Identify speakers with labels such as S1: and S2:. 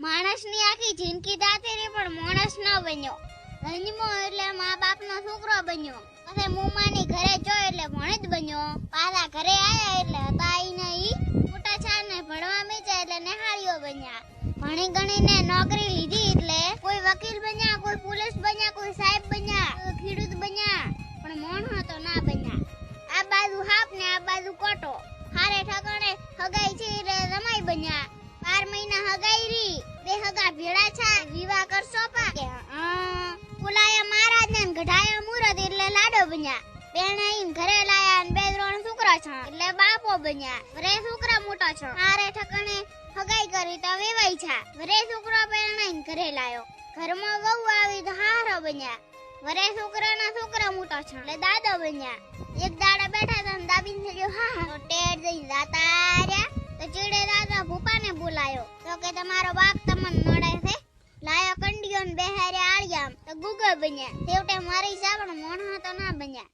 S1: માણસની આખી જિંદગી દાતેરી પણ માણસ ન બન્યો. જન્મો એટલે મા બાપનો છોકરો બન્યો. પછી મુમાની ઘરે જો એટલે ભણેજ બન્યો. પાછા ઘરે આયા એટલે હતા ઈ મોટા છાને ભણવા મેચ્યા એટલે નેહાળીઓ બન્યા. ભણી ગણીને નોકરી લીધી એટલે કોઈ વકીલ બન્યા, કોઈ પોલીસ બન્યા, કોઈ સાહેબ બન્યા, કોઈ ખેડૂત બન્યા, પણ મોણો તો ના બન્યા. આ બાજુ હાપ ને આ બાજુ કોટો. હારે ઠકાણે હગાઈ છે એટલે રમાઈ બન્યા. 12 મહિના હગાઈ રી, બે હગા ભેળા છા, વિવાહ કરશો પા કે બોલાયા મહારાજ ને ગઢાયા મુરત એટલે લાડો બન્યા. બેણાઈન ઘરે લાયા ને 2-3 છોકરા છે એટલે બાપો બન્યા. વરે છોકરા મોટા છે, હારે ઠકાણે હગાઈ કરી તો વેવાઈ છા. વરે છોકરો બેણાઈન ઘરે લાયો, ઘરમાં વહુ આવી તો હારો બન્યા. વરે છોકરાના છોકરા મોટા છે એટલે દાદો બન્યા. એક દાડા બેઠા હતા ને દાબીને થયો હા તો ટેડ જઈ જાતા રહ્યા. તો ચીડે દાદા ભૂપાને બોલાયો તો કે તમારો બાપ તમને નડે છે. લાયો કંડિયો ને બેહારે આળિયામ તો ગુગળ બન્યા. છેવટે મારી સાવણ મોણો તો ના બન્યા.